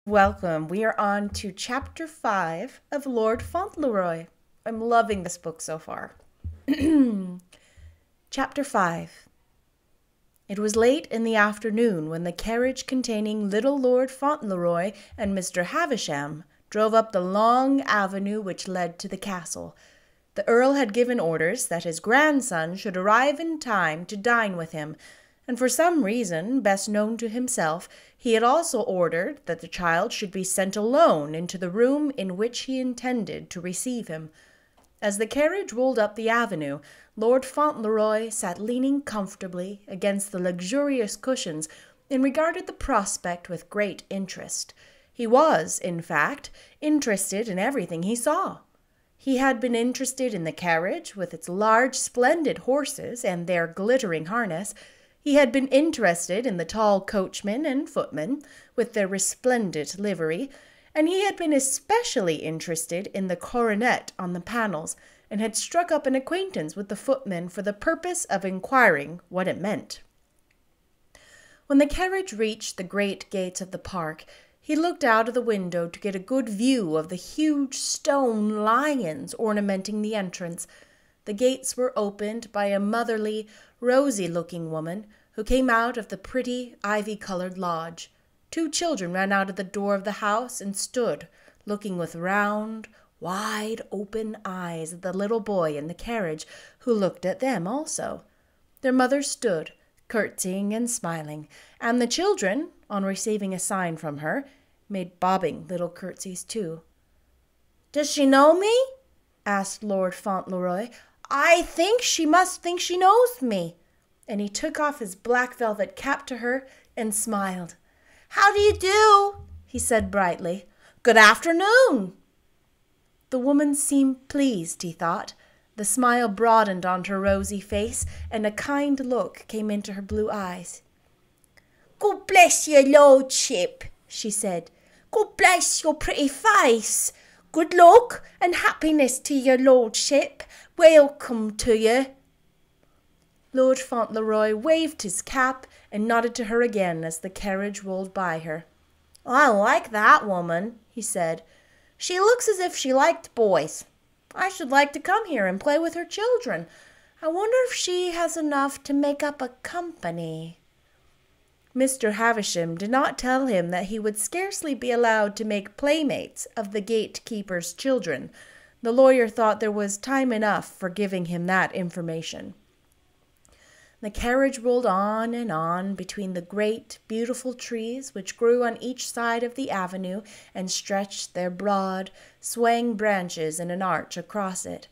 Welcome. We are on to chapter 5 of Lord Fauntleroy. I'm loving this book so far. Chapter 5. It was late in the afternoon when the carriage containing little Lord Fauntleroy and Mr. Havisham drove up the long avenue which led to the castle. The Earl had given orders that his grandson should arrive in time to dine with him, and for some reason best known to himself, he had also ordered that the child should be sent alone into the room in which he intended to receive him. As the carriage rolled up the avenue, Lord Fauntleroy sat leaning comfortably against the luxurious cushions and regarded the prospect with great interest. He was, in fact, interested in everything he saw. He had been interested in the carriage with its large, splendid horses and their glittering harness. He had been interested in the tall coachman and footmen, with their resplendent livery, and he had been especially interested in the coronet on the panels, and had struck up an acquaintance with the footman for the purpose of inquiring what it meant. When the carriage reached the great gates of the park, he looked out of the window to get a good view of the huge stone lions ornamenting the entrance. The gates were opened by a motherly, rosy-looking woman who came out of the pretty, ivy-colored lodge. Two children ran out of the door of the house and stood, looking with round, wide-open eyes at the little boy in the carriage, who looked at them also. Their mother stood, curtsying and smiling, and the children, on receiving a sign from her, made bobbing little curtsies too. "Does she know me?" asked Lord Fauntleroy. "I think she must think she knows me." And he took off his black velvet cap to her and smiled. "How do you do?" he said brightly. "Good afternoon." The woman seemed pleased, he thought. The smile broadened on her rosy face, and a kind look came into her blue eyes. "God bless your lordship," she said. "God bless your pretty face. Good luck and happiness to your lordship. Welcome to you." Lord Fauntleroy waved his cap and nodded to her again as the carriage rolled by her. "I like that woman," he said. "She looks as if she liked boys. I should like to come here and play with her children. I wonder if she has enough to make up a company." Mr. Havisham did not tell him that he would scarcely be allowed to make playmates of the gatekeeper's children. The lawyer thought there was time enough for giving him that information. The carriage rolled on between the great, beautiful trees which grew on each side of the avenue and stretched their broad, swaying branches in an arch across it.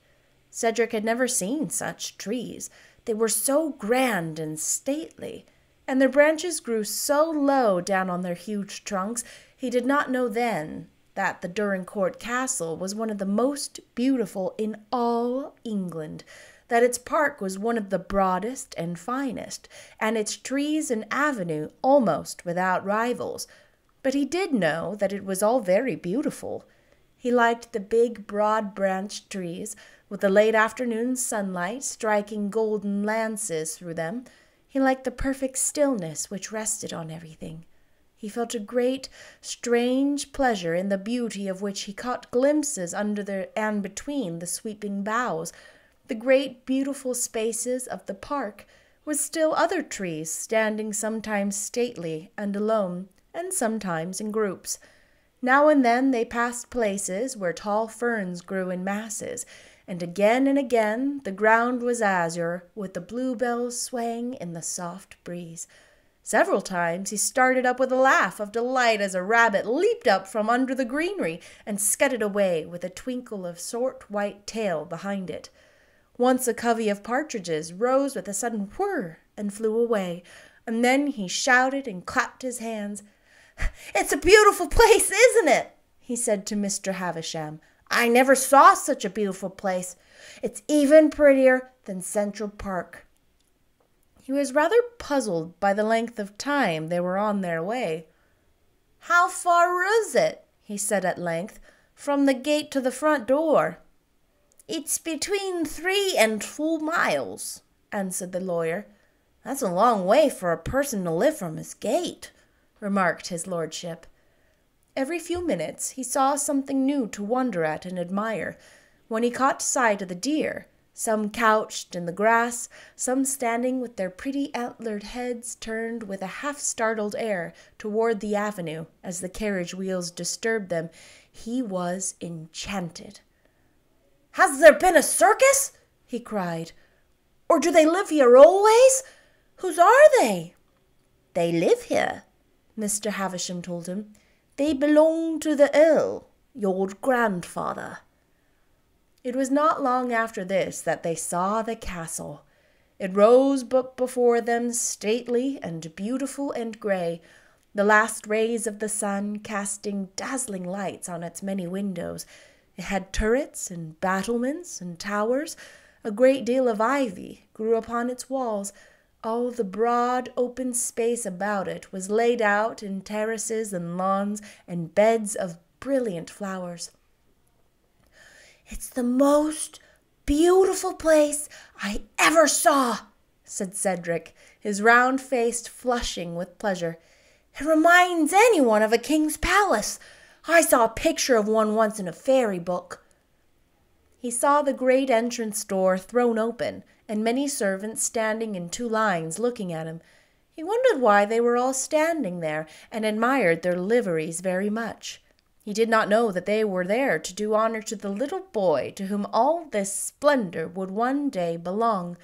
Cedric had never seen such trees. They were so grand and stately, and their branches grew so low down on their huge trunks, he did not know then that the Dorincourt Castle was one of the most beautiful in all England, that its park was one of the broadest and finest, and its trees and avenue almost without rivals. But he did know that it was all very beautiful. He liked the big, broad-branched trees, with the late afternoon sunlight striking golden lances through them. He liked the perfect stillness which rested on everything. He felt a great, strange pleasure in the beauty of which he caught glimpses under and between the sweeping boughs. The great, beautiful spaces of the park, with still other trees standing sometimes stately and alone, and sometimes in groups. Now and then they passed places where tall ferns grew in masses, and again the ground was azure, with the bluebells swaying in the soft breeze. Several times he started up with a laugh of delight as a rabbit leaped up from under the greenery and scudded away with a twinkle of short white tail behind it. Once a covey of partridges rose with a sudden whir and flew away, and then he shouted and clapped his hands. "It's a beautiful place, isn't it?" he said to Mr. Havisham. "I never saw such a beautiful place. It's even prettier than Central Park." He was rather puzzled by the length of time they were on their way. "How far is it," he said at length, "from the gate to the front door?" "It's between 3 and 4 miles," answered the lawyer. "That's a long way for a person to live from his gate," remarked his lordship. Every few minutes he saw something new to wonder at and admire. When he caught sight of the deer, some couched in the grass, some standing with their pretty antlered heads turned with a half-startled air toward the avenue as the carriage wheels disturbed them, he was enchanted. "Has there been a circus?" he cried. "Or do they live here always? Whose are they?" "They live here," Mr. Havisham told him. "They belong to the Earl, your grandfather." It was not long after this that they saw the castle. It rose up before them stately and beautiful and grey, the last rays of the sun casting dazzling lights on its many windows. It had turrets and battlements and towers. A great deal of ivy grew upon its walls. All the broad open space about it was laid out in terraces and lawns and beds of brilliant flowers. "It's the most beautiful place I ever saw," said Cedric, his round face flushing with pleasure. "It reminds anyone of a king's palace. I saw a picture of one once in a fairy book." He saw the great entrance door thrown open, and many servants standing in 2 lines looking at him. He wondered why they were all standing there, and admired their liveries very much. He did not know that they were there to do honor to the little boy to whom all this splendor would one day belong.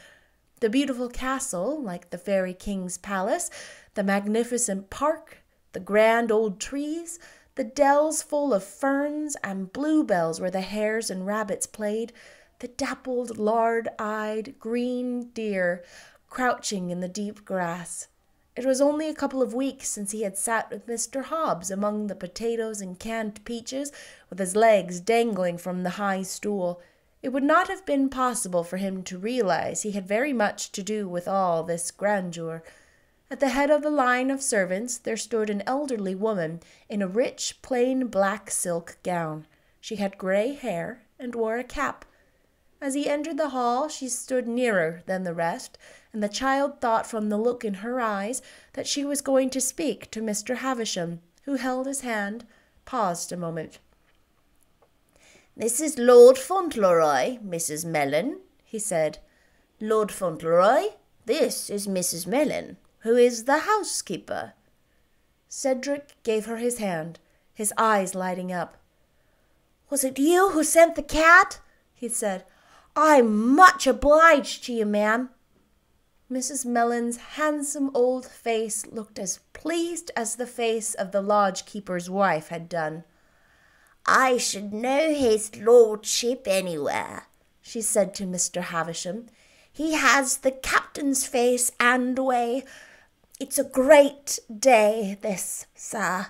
The beautiful castle, like the fairy king's palace, the magnificent park, the grand old trees, the dells full of ferns and bluebells where the hares and rabbits played, the dappled, lard-eyed, green deer crouching in the deep grass. It was only a couple of weeks since he had sat with Mr. Hobbs among the potatoes and canned peaches, with his legs dangling from the high stool. It would not have been possible for him to realize he had very much to do with all this grandeur. At the head of the line of servants there stood an elderly woman in a rich, plain black silk gown. She had grey hair and wore a cap. As he entered the hall, she stood nearer than the rest, and the child thought from the look in her eyes that she was going to speak to Mr. Havisham, who held his hand, paused a moment. "This is Lord Fauntleroy, Mrs. Mellon," he said. "Lord Fauntleroy, this is Mrs. Mellon, who is the housekeeper." Cedric gave her his hand, his eyes lighting up. "Was it you who sent the cat?" he said. "I'm much obliged to you, ma'am." Mrs. Mellon's handsome old face looked as pleased as the face of the lodge-keeper's wife had done. "I should know his lordship anywhere," she said to Mr. Havisham. "He has the captain's face and way. It's a great day, this, sir."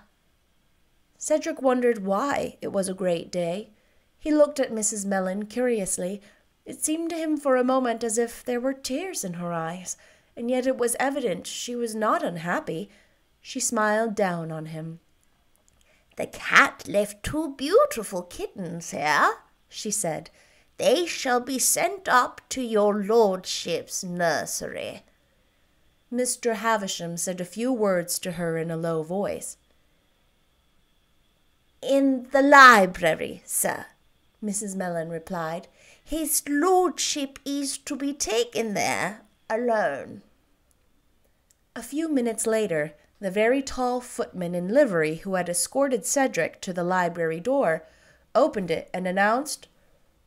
Cedric wondered why it was a great day. He looked at Mrs. Mellon curiously. It seemed to him for a moment as if there were tears in her eyes, and yet it was evident she was not unhappy. She smiled down on him. "The cat left 2 beautiful kittens here," she said. "They shall be sent up to your lordship's nursery." Mr. Havisham said a few words to her in a low voice. "In the library, sir," Mrs. Mellon replied. "His lordship is to be taken there alone." A few minutes later, the very tall footman in livery who had escorted Cedric to the library door opened it and announced,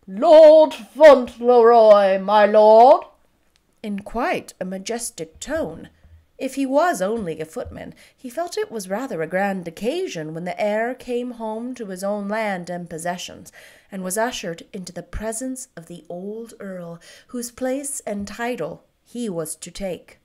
"Lord Fauntleroy, my lord," in quite a majestic tone. If he was only a footman, he felt it was rather a grand occasion when the heir came home to his own land and possessions, and was ushered into the presence of the old earl, whose place and title he was to take.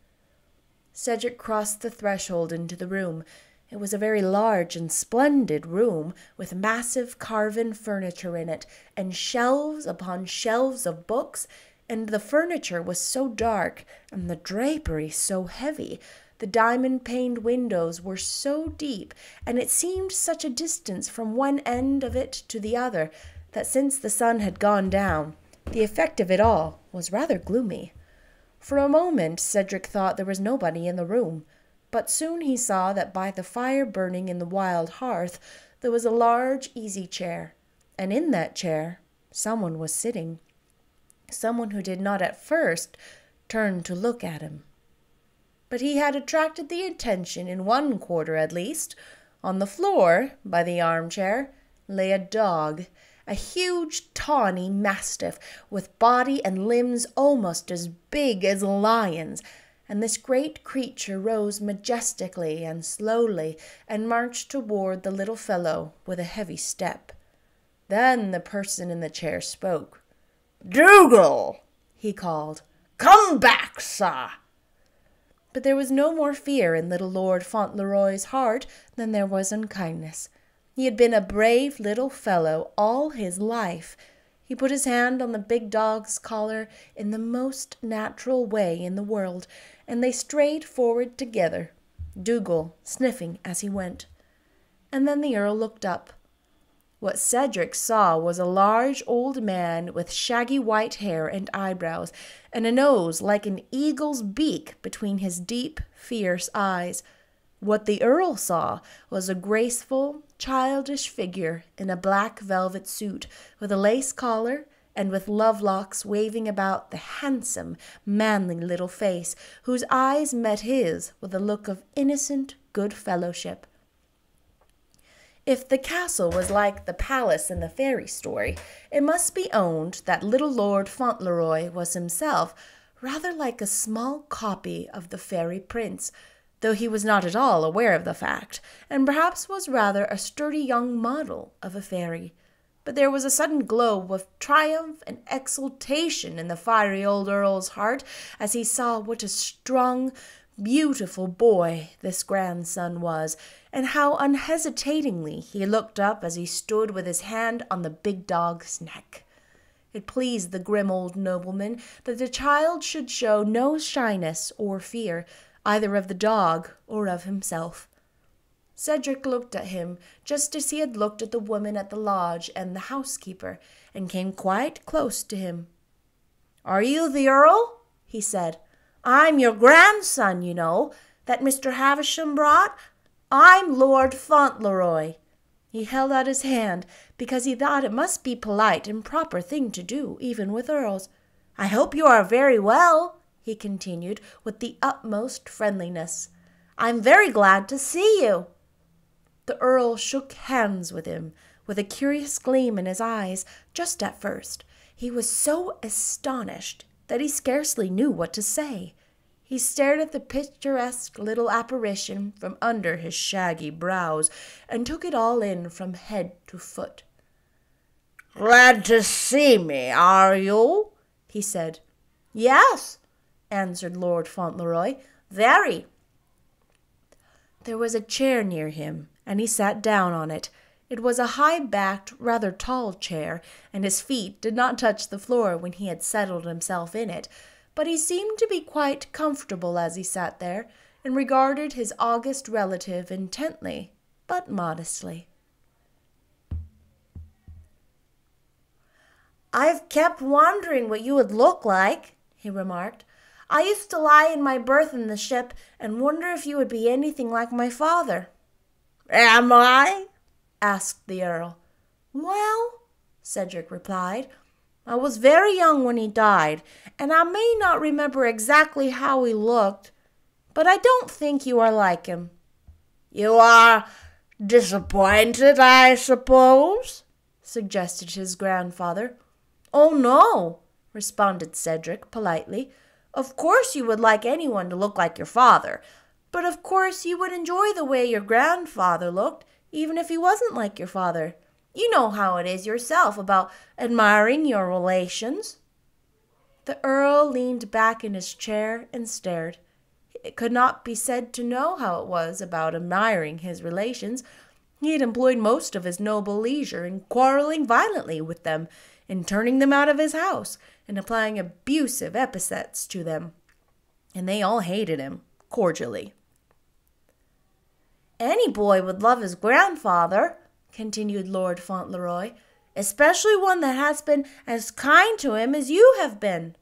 Cedric crossed the threshold into the room. It was a very large and splendid room, with massive carven furniture in it, and shelves upon shelves of books, and the furniture was so dark, and the drapery so heavy, the diamond-paned windows were so deep, and it seemed such a distance from one end of it to the other, that since the sun had gone down, the effect of it all was rather gloomy. For a moment Cedric thought there was nobody in the room, but soon he saw that by the fire burning in the wild hearth, there was a large easy-chair, and in that chair someone was sitting, someone who did not at first turn to look at him. But he had attracted the attention in one quarter at least. On the floor, by the armchair, lay a dog, a huge tawny mastiff with body and limbs almost as big as a lion's, and this great creature rose majestically and slowly and marched toward the little fellow with a heavy step. Then the person in the chair spoke. "Dougal," he called, "come back, sir." But there was no more fear in little Lord Fauntleroy's heart than there was unkindness. He had been a brave little fellow all his life. He put his hand on the big dog's collar in the most natural way in the world, and they strayed forward together, Dougal sniffing as he went. And then the Earl looked up. What Cedric saw was a large old man with shaggy white hair and eyebrows, and a nose like an eagle's beak between his deep, fierce eyes. What the Earl saw was a graceful, childish figure in a black velvet suit, with a lace collar, and with love-locks waving about the handsome, manly little face, whose eyes met his with a look of innocent good fellowship. If the castle was like the palace in the fairy story, it must be owned that little Lord Fauntleroy was himself rather like a small copy of the fairy prince, though he was not at all aware of the fact, and perhaps was rather a sturdy young model of a fairy. But there was a sudden glow of triumph and exultation in the fiery old Earl's heart as he saw what a strong, beautiful boy this grandson was, and how unhesitatingly he looked up as he stood with his hand on the big dog's neck. It pleased the grim old nobleman that the child should show no shyness or fear, either of the dog or of himself. Cedric looked at him just as he had looked at the woman at the lodge and the housekeeper, and came quite close to him. "Are you the Earl?" he said. "I'm your grandson, you know, that Mr. Havisham brought. I'm Lord Fauntleroy." He held out his hand because he thought it must be polite and proper thing to do, even with earls. "I hope you are very well," he continued with the utmost friendliness. "I'm very glad to see you." The Earl shook hands with him, with a curious gleam in his eyes, just at first. He was so astonished that he scarcely knew what to say. He stared at the picturesque little apparition from under his shaggy brows, and took it all in from head to foot. "Glad to see me, are you?" he said. "Yes," answered Lord Fauntleroy, "very." There was a chair near him, and he sat down on it. It was a high-backed, rather tall chair, and his feet did not touch the floor when he had settled himself in it, but he seemed to be quite comfortable as he sat there, and regarded his august relative intently, but modestly. "I've kept wondering what you would look like," he remarked. "I used to lie in my berth in the ship and wonder if you would be anything like my father." "Am I?" asked the Earl. "Well," Cedric replied, "I was very young when he died, and I may not remember exactly how he looked, but I don't think you are like him." "You are disappointed, I suppose?" suggested his grandfather. "Oh, no," responded Cedric politely. "Of course you would like anyone to look like your father, but of course you would enjoy the way your grandfather looked, even if he wasn't like your father. You know how it is yourself about admiring your relations." The Earl leaned back in his chair and stared. It could not be said to know how it was about admiring his relations. He had employed most of his noble leisure in quarreling violently with them, in turning them out of his house, and applying abusive epithets to them. And they all hated him cordially. "Any boy would love his grandfather," continued Lord Fauntleroy, "especially one that has been as kind to him as you have been."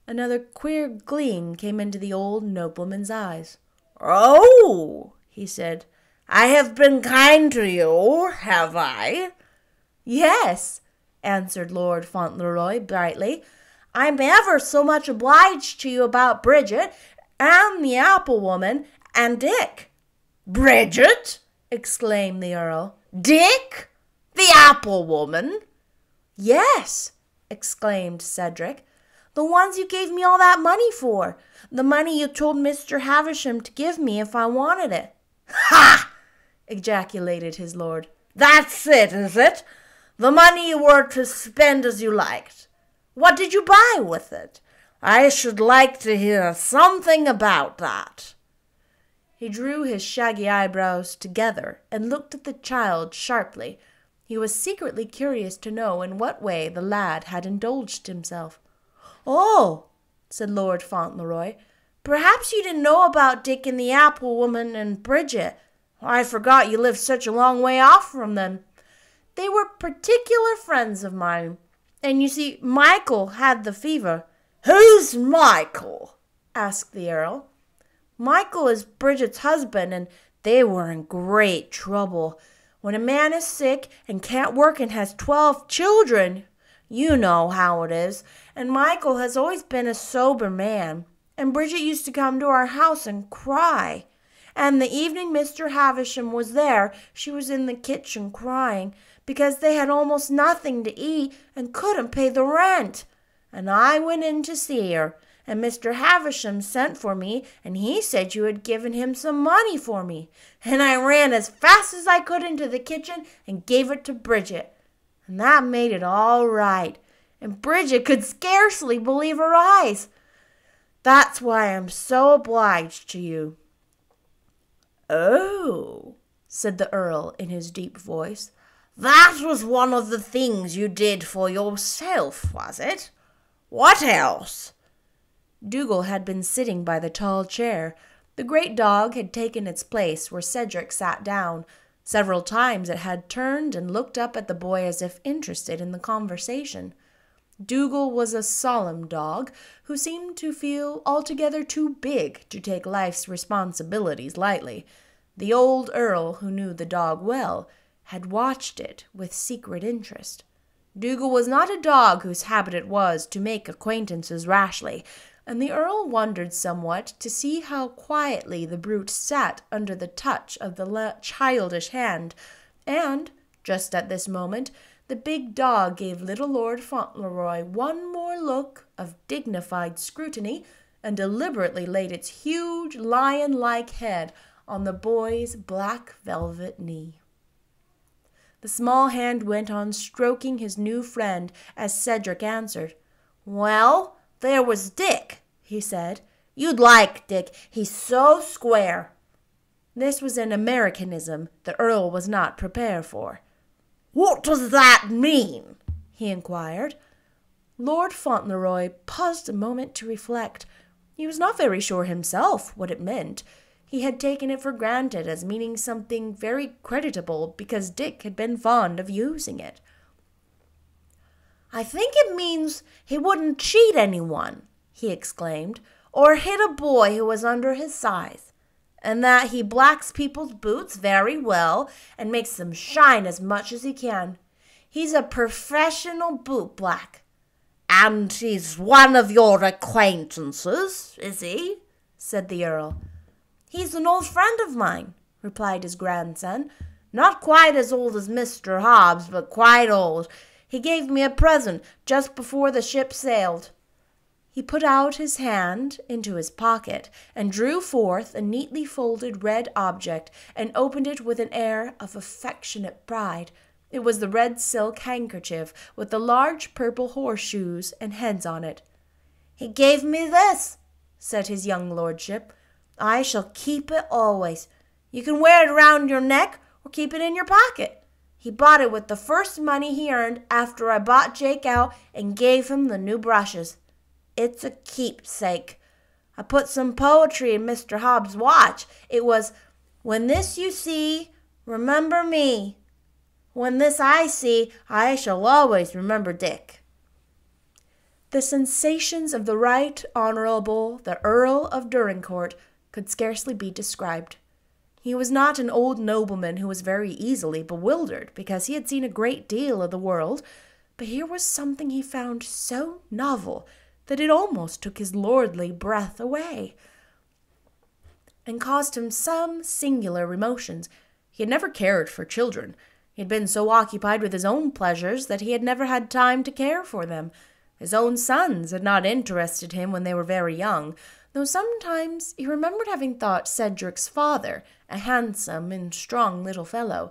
Another queer gleam came into the old nobleman's eyes. "Oh," he said, I have been kind to you, have I?" "Yes," answered Lord Fauntleroy brightly. "I'm ever so much obliged to you about Bridget, and the apple woman, and Dick." "Bridget!" exclaimed the Earl. "Dick! The apple woman!" "Yes," exclaimed Cedric. "The ones you gave me all that money for. The money you told Mr. Havisham to give me if I wanted it." "Ha!" ejaculated his lord. "That's it, is it? The money you were to spend as you liked. What did you buy with it? I should like to hear something about that." He drew his shaggy eyebrows together and looked at the child sharply. He was secretly curious to know in what way the lad had indulged himself. "Oh," said Lord Fauntleroy, "perhaps you didn't know about Dick and the apple woman and Bridget. I forgot you lived such a long way off from them. They were particular friends of mine. And you see, Michael had the fever." "Who's Michael?" asked the Earl. "Michael is Bridget's husband, and they were in great trouble. When a man is sick and can't work and has 12 children, you know how it is. And Michael has always been a sober man. And Bridget used to come to our house and cry. And the evening Mr. Havisham was there, she was in the kitchen crying, because they had almost nothing to eat and couldn't pay the rent. And I went in to see her, and Mr. Havisham sent for me, and he said you had given him some money for me. And I ran as fast as I could into the kitchen and gave it to Bridget. And that made it all right. And Bridget could scarcely believe her eyes. That's why I'm so obliged to you." "Oh," said the Earl in his deep voice. "That was one of the things you did for yourself, was it? What else?" Dougal had been sitting by the tall chair. The great dog had taken its place where Cedric sat down. Several times it had turned and looked up at the boy as if interested in the conversation. Dougal was a solemn dog who seemed to feel altogether too big to take life's responsibilities lightly. The old Earl, who knew the dog well, had watched it with secret interest. Dougal was not a dog whose habit it was to make acquaintances rashly, and the Earl wondered somewhat to see how quietly the brute sat under the touch of the childish hand, and, just at this moment, the big dog gave little Lord Fauntleroy one more look of dignified scrutiny and deliberately laid its huge lion-like head on the boy's black velvet knee. The small hand went on stroking his new friend as Cedric answered. "Well, there was Dick," he said. "You'd like Dick. He's so square." This was an Americanism the Earl was not prepared for. "What does that mean?" he inquired. Lord Fauntleroy paused a moment to reflect. He was not very sure himself what it meant. He had taken it for granted as meaning something very creditable because Dick had been fond of using it. "I think it means he wouldn't cheat anyone," he exclaimed, "or hit a boy who was under his size, and that he blacks people's boots very well and makes them shine as much as he can. He's a professional boot black." "And he's one of your acquaintances, is he?" said the Earl. "He's an old friend of mine," replied his grandson. "Not quite as old as Mr. Hobbs, but quite old. He gave me a present just before the ship sailed." He put out his hand into his pocket and drew forth a neatly folded red object and opened it with an air of affectionate pride. It was the red silk handkerchief with the large purple horseshoes and heads on it. "He gave me this," said his young lordship. "I shall keep it always. You can wear it around your neck or keep it in your pocket. He bought it with the first money he earned after I bought Jake out and gave him the new brushes. It's a keepsake. I put some poetry in Mr. Hobbs' watch. It was, 'When this you see, remember me. When this I see, I shall always remember Dick.'" The sensations of the Right Honourable the Earl of Dorincourt could scarcely be described. He was not an old nobleman who was very easily bewildered because he had seen a great deal of the world, but here was something he found so novel that it almost took his lordly breath away and caused him some singular emotions. He had never cared for children. He had been so occupied with his own pleasures that he had never had time to care for them. His own sons had not interested him when they were very young, though sometimes he remembered having thought Cedric's father a handsome and strong little fellow.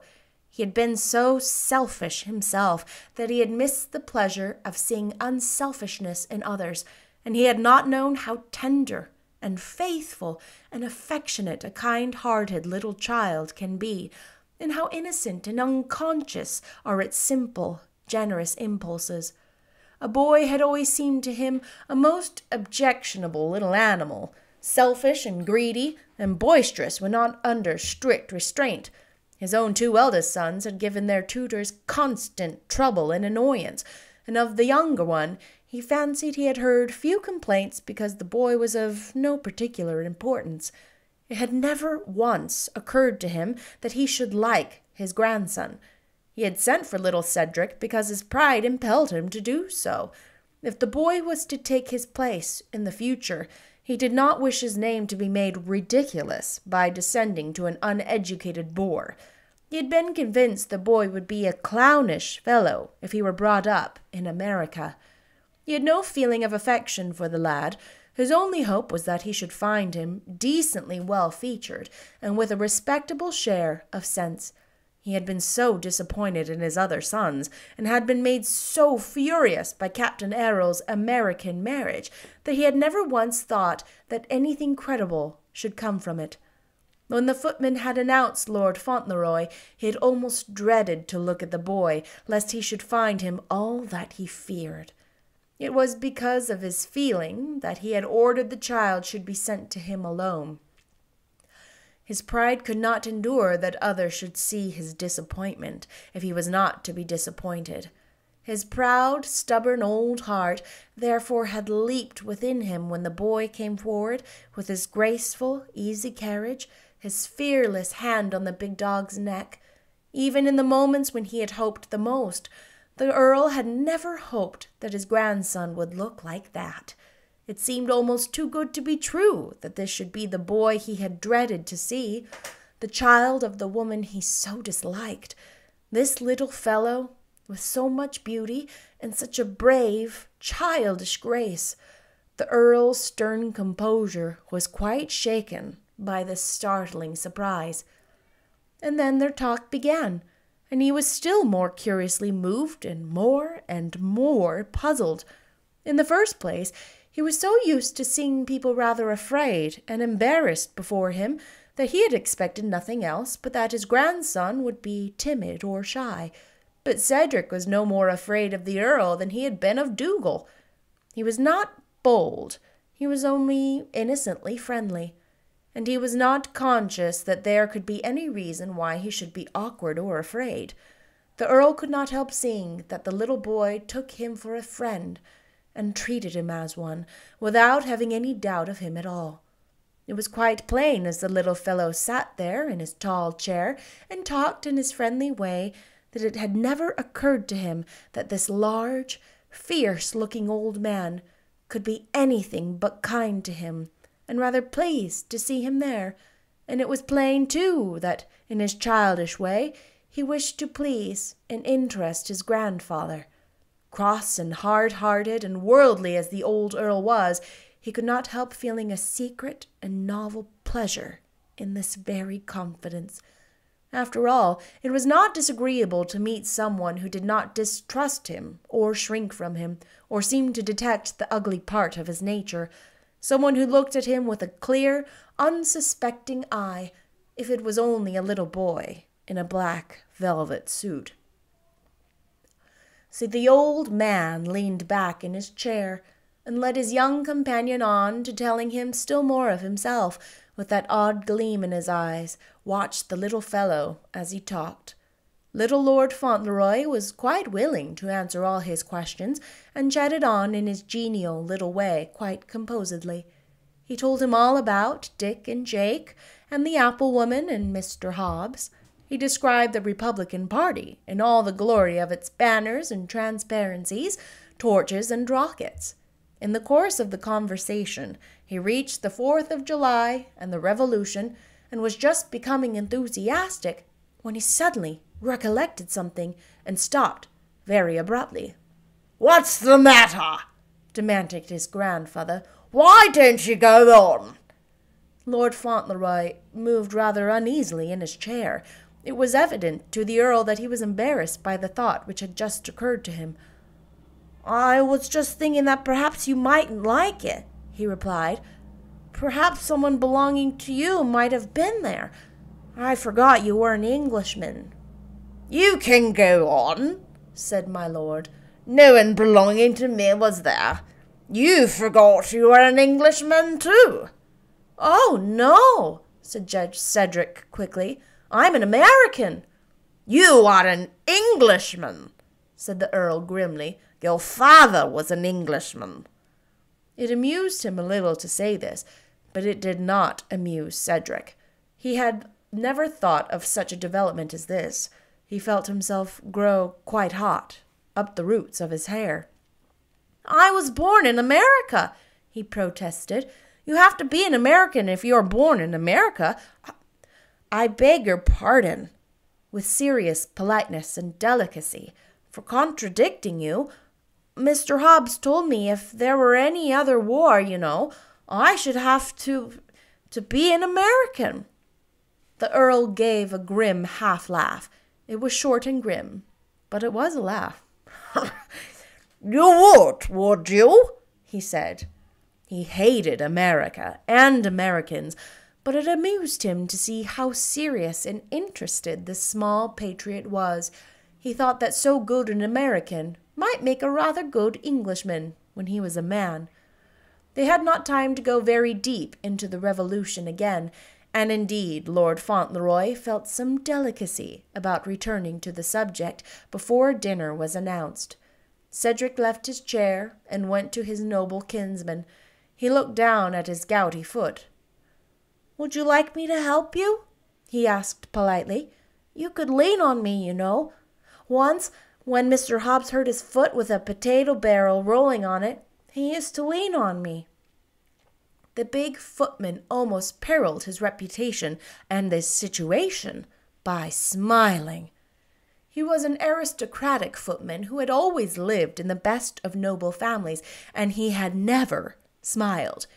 He had been so selfish himself that he had missed the pleasure of seeing unselfishness in others, and he had not known how tender and faithful and affectionate a kind-hearted little child can be, and how innocent and unconscious are its simple, generous impulses. A boy had always seemed to him a most objectionable little animal, selfish and greedy and boisterous when not under strict restraint. His own 2 eldest sons had given their tutors constant trouble and annoyance, and of the younger one he fancied he had heard few complaints because the boy was of no particular importance. It had never once occurred to him that he should like his grandson. He had sent for little Cedric because his pride impelled him to do so. If the boy was to take his place in the future, he did not wish his name to be made ridiculous by descending to an uneducated boor. He had been convinced the boy would be a clownish fellow if he were brought up in America. He had no feeling of affection for the lad. His only hope was that he should find him decently well-featured and with a respectable share of sense. He had been so disappointed in his other sons, and had been made so furious by Captain Errol's American marriage, that he had never once thought that anything credible should come from it. When the footman had announced Lord Fauntleroy, he had almost dreaded to look at the boy, lest he should find him all that he feared. It was because of his feeling that he had ordered the child should be sent to him alone. His pride could not endure that others should see his disappointment, if he was not to be disappointed. His proud, stubborn old heart therefore had leaped within him when the boy came forward with his graceful, easy carriage, his fearless hand on the big dog's neck. Even in the moments when he had hoped the most, the Earl had never hoped that his grandson would look like that. It seemed almost too good to be true that this should be the boy he had dreaded to see, the child of the woman he so disliked. This little fellow, with so much beauty and such a brave, childish grace. The Earl's stern composure was quite shaken by this startling surprise. And then their talk began, and he was still more curiously moved and more puzzled. In the first place, he was so used to seeing people rather afraid and embarrassed before him that he had expected nothing else but that his grandson would be timid or shy. But Cedric was no more afraid of the Earl than he had been of Dougal. He was not bold, he was only innocently friendly, and he was not conscious that there could be any reason why he should be awkward or afraid. The Earl could not help seeing that the little boy took him for a friend, and treated him as one, without having any doubt of him at all. It was quite plain as the little fellow sat there in his tall chair and talked in his friendly way that it had never occurred to him that this large, fierce-looking old man could be anything but kind to him, and rather pleased to see him there. And it was plain, too, that, in his childish way, he wished to please and interest his grandfather. Cross and hard-hearted and worldly as the old Earl was, he could not help feeling a secret and novel pleasure in this very confidence. After all, it was not disagreeable to meet someone who did not distrust him or shrink from him, or seem to detect the ugly part of his nature, someone who looked at him with a clear, unsuspecting eye, if it was only a little boy in a black velvet suit. So the old man leaned back in his chair and led his young companion on to telling him still more of himself, with that odd gleam in his eyes, watched the little fellow as he talked. Little Lord Fauntleroy was quite willing to answer all his questions, and chatted on in his genial little way quite composedly. He told him all about Dick and Jake, and the apple woman and Mr. Hobbs. He described the Republican Party in all the glory of its banners and transparencies, torches and rockets. In the course of the conversation, he reached the 4th of July and the Revolution, and was just becoming enthusiastic when he suddenly recollected something and stopped very abruptly. "What's the matter?" demanded his grandfather. "Why don't you go on?" Lord Fauntleroy moved rather uneasily in his chair. It was evident to the Earl that he was embarrassed by the thought which had just occurred to him. "I was just thinking that perhaps you mightn't like it," he replied. "Perhaps someone belonging to you might have been there. I forgot you were an Englishman." "You can go on," said my lord. "No one belonging to me was there. You forgot you were an Englishman, too." "Oh, no," said Judge Cedric quickly. "I'm an American." "You are an Englishman," said the Earl grimly. "Your father was an Englishman." It amused him a little to say this, but it did not amuse Cedric. He had never thought of such a development as this. He felt himself grow quite hot, up the roots of his hair. "I was born in America," he protested. "You have to be an American if you're born in America. I beg your pardon," with serious politeness and delicacy, "for contradicting you. Mr. Hobbs told me if there were any other war, I should have to be an American." The Earl gave a grim half-laugh. It was short and grim, but it was a laugh. "You would you?" he said. He hated America and Americans, but it amused him to see how serious and interested this small patriot was. He thought that so good an American might make a rather good Englishman when he was a man. They had not time to go very deep into the Revolution again, and indeed Lord Fauntleroy felt some delicacy about returning to the subject before dinner was announced. Cedric left his chair and went to his noble kinsman. He looked down at his gouty foot. "Would you like me to help you?" he asked politely. "You could lean on me, Once, when Mr. Hobbs hurt his foot with a potato barrel rolling on it, he used to lean on me." The big footman almost periled his reputation and this situation by smiling. He was an aristocratic footman who had always lived in the best of noble families, and he had never smiled.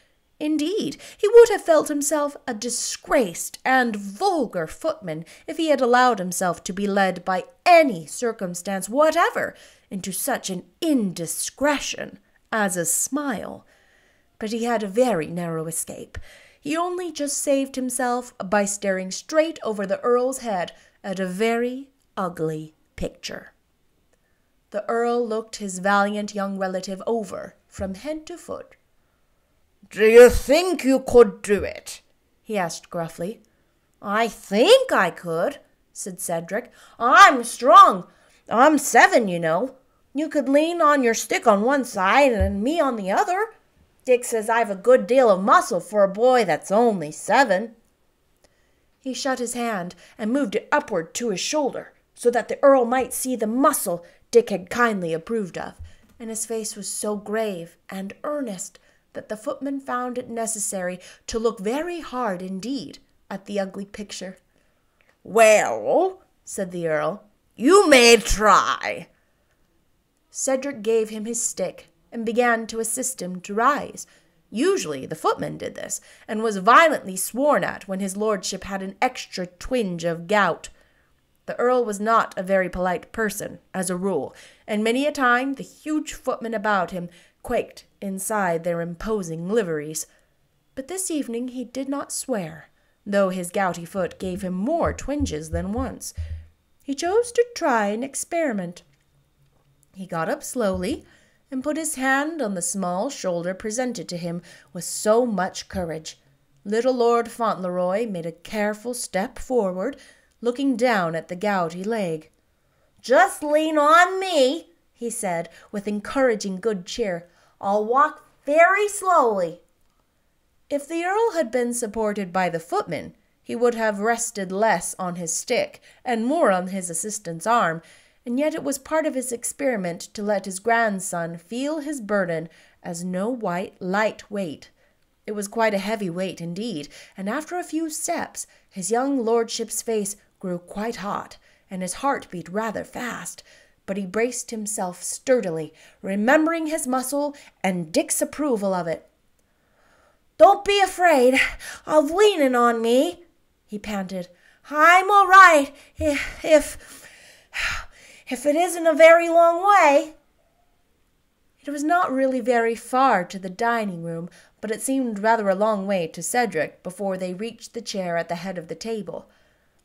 Indeed, he would have felt himself a disgraced and vulgar footman if he had allowed himself to be led by any circumstance whatever into such an indiscretion as a smile. But he had a very narrow escape. He only just saved himself by staring straight over the Earl's head at a very ugly picture. The Earl looked his valiant young relative over from head to foot. "Do you think you could do it?" he asked gruffly. "I think I could," said Cedric. "I'm strong. I'm 7, You could lean on your stick on one side and me on the other. Dick says I've a good deal of muscle for a boy that's only 7. He shut his hand and moved it upward to his shoulder, so that the Earl might see the muscle Dick had kindly approved of, and his face was so grave and earnest that the footman found it necessary to look very hard indeed at the ugly picture. "Well," said the Earl, "you may try." Cedric gave him his stick and began to assist him to rise. Usually the footman did this, and was violently sworn at when his lordship had an extra twinge of gout. The Earl was not a very polite person, as a rule, and many a time the huge footmen about him quaked inside their imposing liveries. But this evening he did not swear, though his gouty foot gave him more twinges than once. He chose to try an experiment. He got up slowly and put his hand on the small shoulder presented to him with so much courage. Little Lord Fauntleroy made a careful step forward, looking down at the gouty leg. "Just lean on me," he said, with encouraging good cheer. "I'll walk very slowly." If the Earl had been supported by the footman, he would have rested less on his stick and more on his assistant's arm, and yet it was part of his experiment to let his grandson feel his burden as no light weight. It was quite a heavy weight indeed, and after a few steps his young lordship's face grew quite hot, and his heart beat rather fast, but he braced himself sturdily, remembering his muscle and Dick's approval of it. "Don't be afraid of leaning on me," he panted. "I'm all right if it isn't a very long way." It was not really very far to the dining room, but it seemed rather a long way to Cedric before they reached the chair at the head of the table.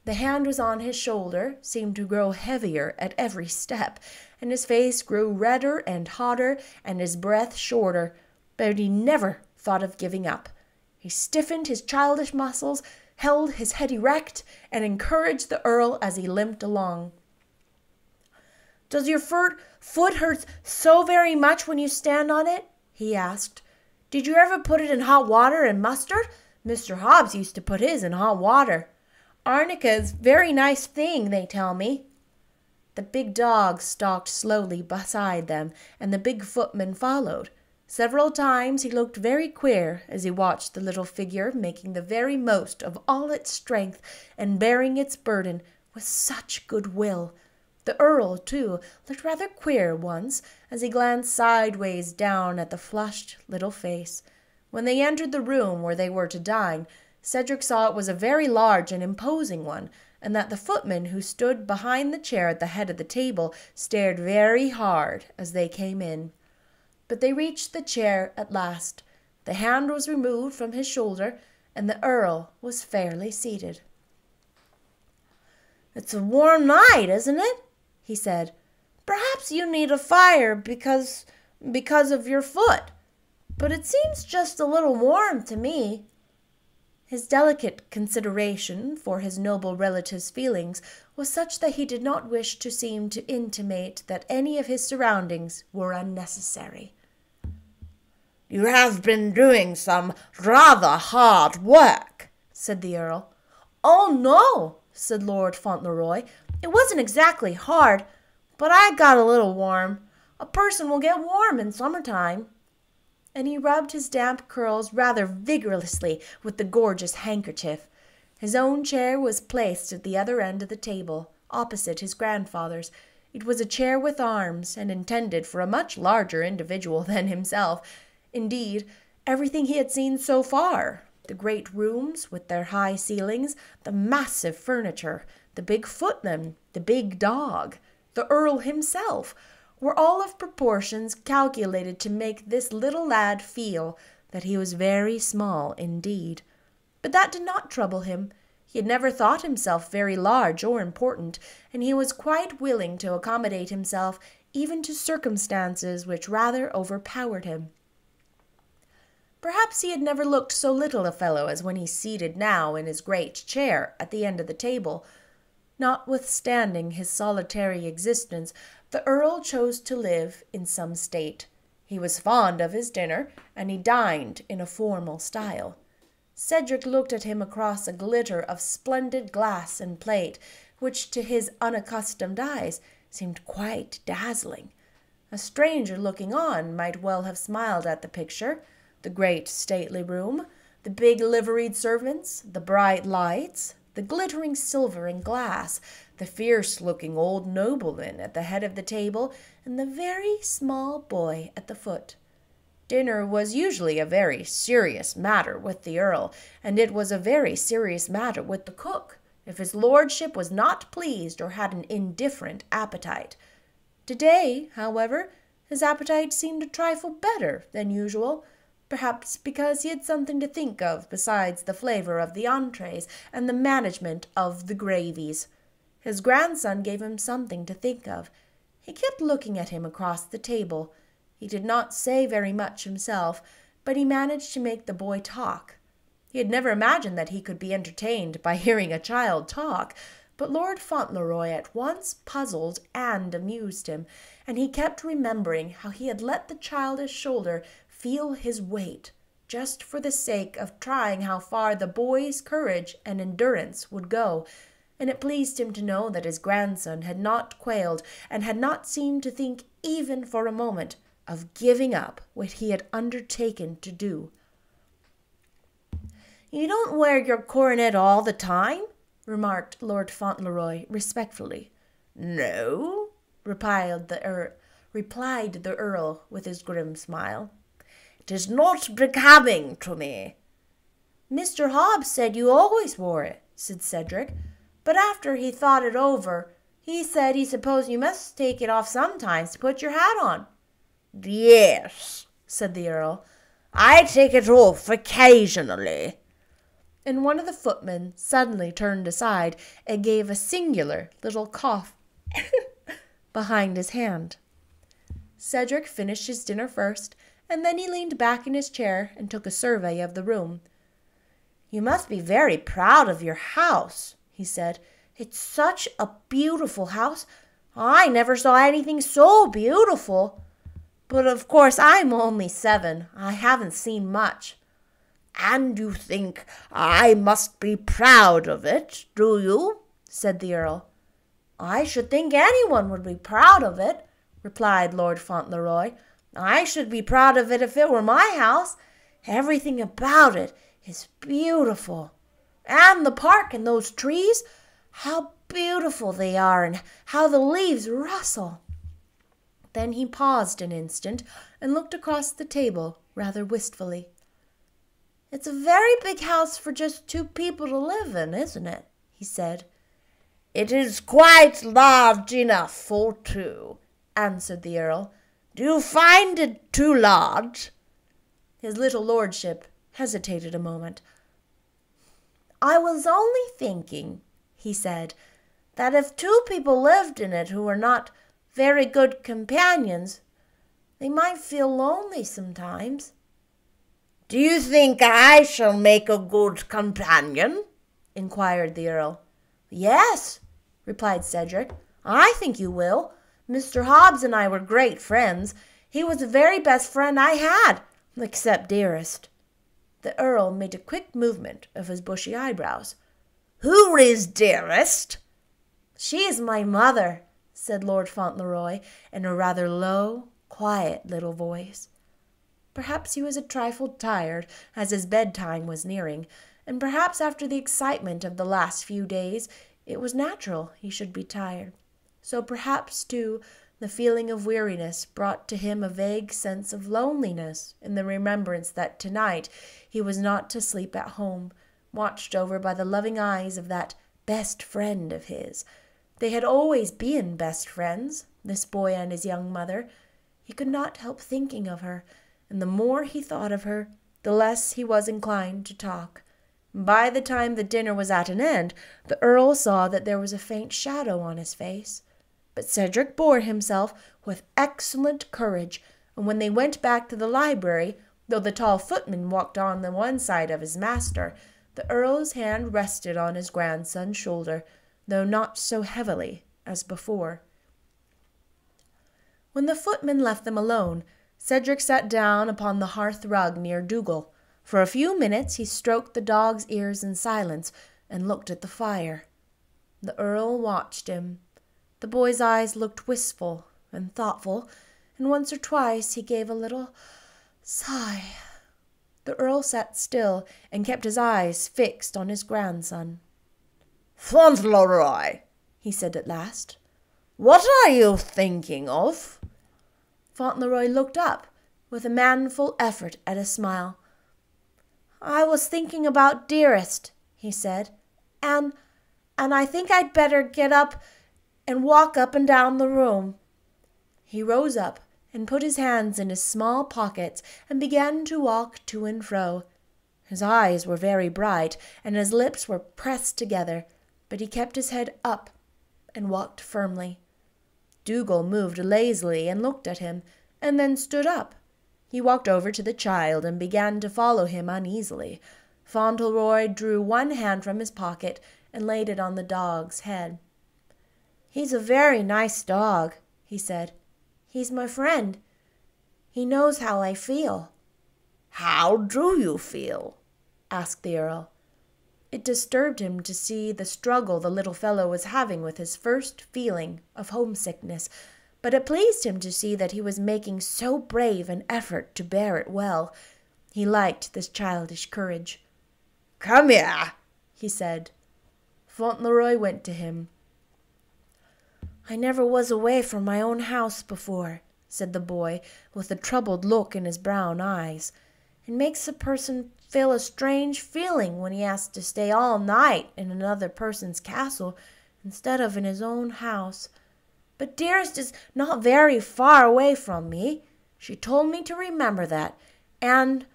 The hand was on his shoulder, seemed to grow heavier at every step, and his face grew redder and hotter and his breath shorter, but he never thought of giving up. He stiffened his childish muscles, held his head erect, and encouraged the Earl as he limped along. "Does your foot hurt so very much when you stand on it?" he asked. "Did you ever put it in hot water and mustard? Mr. Hobbs used to put his in hot water. Arnica's very nice thing, they tell me." The big dog stalked slowly beside them, and the big footman followed. Several times he looked very queer as he watched the little figure making the very most of all its strength and bearing its burden with such good will. The Earl, too, looked rather queer once as he glanced sideways down at the flushed little face. When they entered the room where they were to dine, Cedric saw it was a very large and imposing one, and that the footman who stood behind the chair at the head of the table stared very hard as they came in. But they reached the chair at last. The hand was removed from his shoulder, and the Earl was fairly seated. "It's a warm night, isn't it?" he said. "Perhaps you need a fire because of your foot, but it seems just a little warm to me." His delicate consideration for his noble relative's feelings was such that he did not wish to seem to intimate that any of his surroundings were unnecessary. "You have been doing some rather hard work," said the Earl. "Oh, no," said Lord Fauntleroy. "It wasn't exactly hard, but I got a little warm. A person will get warm in summertime." And he rubbed his damp curls rather vigorously with the gorgeous handkerchief. His own chair was placed at the other end of the table, opposite his grandfather's. It was a chair with arms, and intended for a much larger individual than himself. Indeed, everything he had seen so far, the great rooms with their high ceilings, the massive furniture, the big footman, the big dog, the Earl himself, were all of proportions calculated to make this little lad feel that he was very small indeed. But that did not trouble him. He had never thought himself very large or important, and he was quite willing to accommodate himself even to circumstances which rather overpowered him. Perhaps he had never looked so little a fellow as when he seated now in his great chair at the end of the table. Notwithstanding his solitary existence, the Earl chose to live in some state. He was fond of his dinner, and he dined in a formal style. Cedric looked at him across a glitter of splendid glass and plate, which to his unaccustomed eyes seemed quite dazzling. A stranger looking on might well have smiled at the picture, the great stately room, the big liveried servants, the bright lights, the glittering silver and glass, the fierce-looking old nobleman at the head of the table, and the very small boy at the foot. Dinner was usually a very serious matter with the Earl, and it was a very serious matter with the cook, if his lordship was not pleased or had an indifferent appetite. Today, however, his appetite seemed a trifle better than usual, perhaps because he had something to think of besides the flavor of the entrees and the management of the gravies. His grandson gave him something to think of. He kept looking at him across the table. He did not say very much himself, but he managed to make the boy talk. He had never imagined that he could be entertained by hearing a child talk, but Lord Fauntleroy at once puzzled and amused him, and he kept remembering how he had let the childish shoulder feel his weight, just for the sake of trying how far the boy's courage and endurance would go, and it pleased him to know that his grandson had not quailed and had not seemed to think even for a moment of giving up what he had undertaken to do. "You don't wear your coronet all the time?" remarked Lord Fauntleroy respectfully. "No," replied the Earl with his grim smile. "It is not becoming to me." "Mr. Hobbs said you always wore it," said Cedric, "but after he thought it over, he said he supposed you must take it off sometimes to put your hat on." "Yes," said the Earl, "I take it off occasionally." And one of the footmen suddenly turned aside and gave a singular little cough behind his hand. Cedric finished his dinner first, and then he leaned back in his chair and took a survey of the room. "You must be very proud of your house," he said. "It's such a beautiful house. I never saw anything so beautiful. But of course I'm only 7. I haven't seen much." "And you think I must be proud of it, do you?" said the Earl. "I should think anyone would be proud of it," replied Lord Fauntleroy. "I should be proud of it if it were my house. Everything about it is beautiful. And the park and those trees, how beautiful they are and how the leaves rustle." Then he paused an instant and looked across the table rather wistfully. "It's a very big house for just 2 people to live in, isn't it?" he said. "It is quite large enough for 2, answered the Earl. "Do you find it too large?" His little lordship hesitated a moment. "I was only thinking," he said, "that if 2 people lived in it who were not very good companions, they might feel lonely sometimes." "Do you think I shall make a good companion?" inquired the Earl. "Yes," replied Cedric, "I think you will. Mr. Hobbs and I were great friends. He was the very best friend I had, except Dearest." The Earl made a quick movement of his bushy eyebrows. "Who is Dearest?" "She is my mother," said Lord Fauntleroy in a rather low, quiet little voice. Perhaps he was a trifle tired, as his bedtime was nearing, and perhaps after the excitement of the last few days it was natural he should be tired. So perhaps, too, the feeling of weariness brought to him a vague sense of loneliness in the remembrance that tonight he was not to sleep at home, watched over by the loving eyes of that best friend of his. They had always been best friends, this boy and his young mother. He could not help thinking of her, and the more he thought of her, the less he was inclined to talk. By the time the dinner was at an end, the Earl saw that there was a faint shadow on his face. But Cedric bore himself with excellent courage, and when they went back to the library, though the tall footman walked on the one side of his master, the Earl's hand rested on his grandson's shoulder, though not so heavily as before. When the footman left them alone, Cedric sat down upon the hearth rug near Dougal. For a few minutes he stroked the dog's ears in silence and looked at the fire. The Earl watched him. The boy's eyes looked wistful and thoughtful, and once or twice he gave a little sigh. The Earl sat still and kept his eyes fixed on his grandson. "Fauntleroy," he said at last, "what are you thinking of?" Fauntleroy looked up with a manful effort at a smile. "I was thinking about Dearest," he said, and I think I'd better get up and walk up and down the room." He rose up and put his hands in his small pockets and began to walk to and fro. His eyes were very bright, and his lips were pressed together, but he kept his head up and walked firmly. Dougal moved lazily and looked at him, and then stood up. He walked over to the child and began to follow him uneasily. Fauntleroy drew one hand from his pocket and laid it on the dog's head. "He's a very nice dog," he said. "He's my friend. He knows how I feel." How do you feel?" asked the Earl. It disturbed him to see the struggle the little fellow was having with his first feeling of homesickness, but it pleased him to see that he was making so brave an effort to bear it well. He liked this childish courage. "Come here," he said. Fauntleroy went to him. "I never was away from my own house before," said the boy, with a troubled look in his brown eyes. "It makes a person feel a strange feeling when he has to stay all night in another person's castle instead of in his own house. But Dearest is not very far away from me. She told me to remember that. And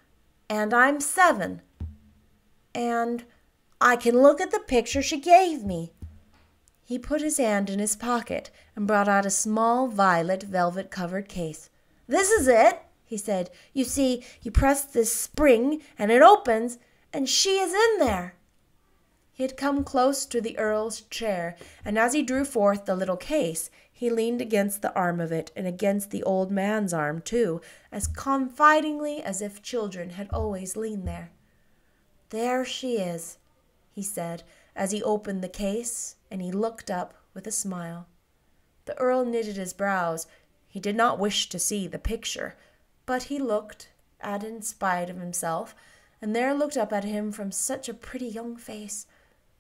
I'm 7. And I can look at the picture she gave me." He put his hand in his pocket and brought out a small violet velvet-covered case. "This is it," he said. "You see, you press this spring, and it opens, and she is in there." He had come close to the Earl's chair, and as he drew forth the little case, he leaned against the arm of it and against the old man's arm, too, as confidingly as if children had always leaned there. "There she is," he said, as he opened the case, and he looked up with a smile. The Earl knitted his brows. He did not wish to see the picture, but he looked at it in spite of himself, and there looked up at him from such a pretty young face,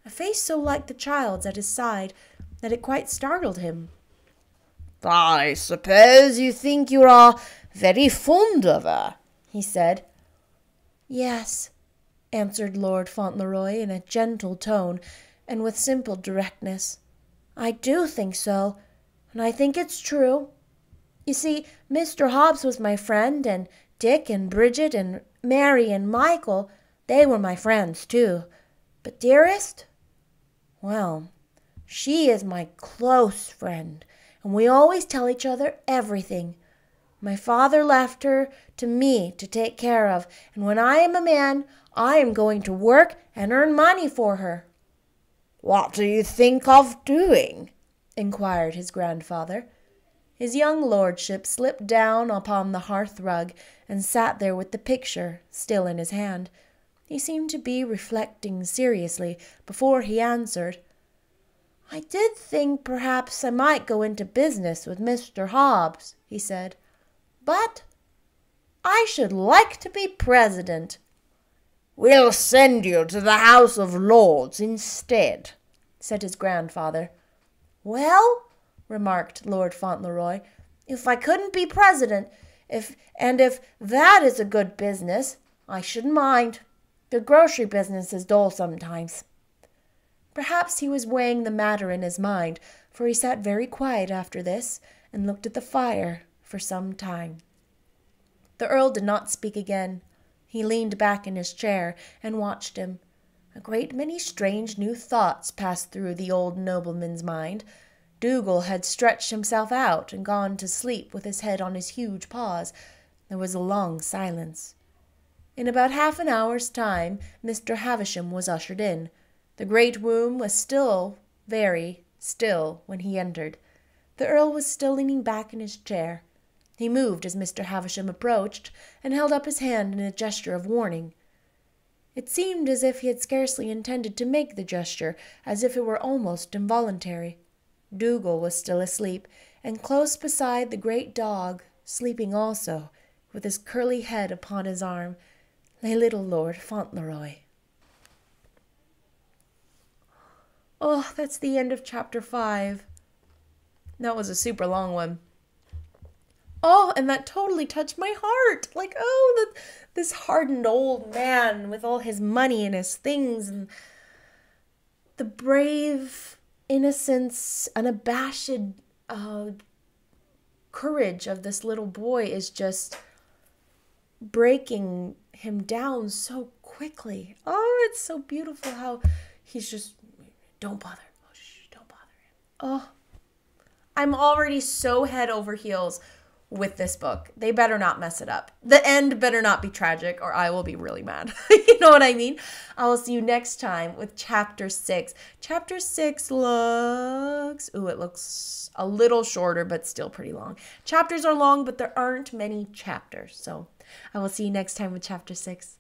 a face so like the child's at his side, that it quite startled him. "I suppose you think you are very fond of her," he said. "Yes," answered Lord Fauntleroy in a gentle tone and with simple directness. "I do think so, and I think it's true. You see, Mr. Hobbs was my friend, and Dick and Bridget and Mary and Michael, they were my friends too. But Dearest, well, she is my close friend, and we always tell each other everything. My father left her to me to take care of, and when I am a man, I am going to work and earn money for her." "What do you think of doing?" inquired his grandfather. His young lordship slipped down upon the hearth-rug and sat there with the picture still in his hand. He seemed to be reflecting seriously before he answered. "I did think perhaps I might go into business with Mr. Hobbs," he said. "But I should like to be president." "We'll send you to the House of Lords instead," said his grandfather. "Well," remarked Lord Fauntleroy, "if I couldn't be president, if that is a good business, I shouldn't mind. The grocery business is dull sometimes." Perhaps he was weighing the matter in his mind, for he sat very quiet after this and looked at the fire for some time. The Earl did not speak again. He leaned back in his chair and watched him. A great many strange new thoughts passed through the old nobleman's mind. Dougal had stretched himself out and gone to sleep with his head on his huge paws. There was a long silence. In about half an hour's time, Mr. Havisham was ushered in. The great room was still very still when he entered. The Earl was still leaning back in his chair. He moved as Mr. Havisham approached, and held up his hand in a gesture of warning. It seemed as if he had scarcely intended to make the gesture, as if it were almost involuntary. Dougal was still asleep, and close beside the great dog, sleeping also, with his curly head upon his arm, lay little Lord Fauntleroy. Oh, that's the end of chapter 5. That was a super long one. Oh, and that totally touched my heart. Like, this hardened old man with all his money and his things, and the brave innocence, unabashed courage of this little boy is just breaking him down so quickly. Oh, it's so beautiful how he's just, don't bother. Oh, shh, don't bother him. Oh, I'm already so head over heels with this book. They better not mess it up. The end better not be tragic, or I will be really mad. You know what I mean? I will see you next time with chapter 6. Chapter 6 looks... Ooh, it looks a little shorter, but still pretty long. Chapters are long, but there aren't many chapters. So I will see you next time with Chapter 6.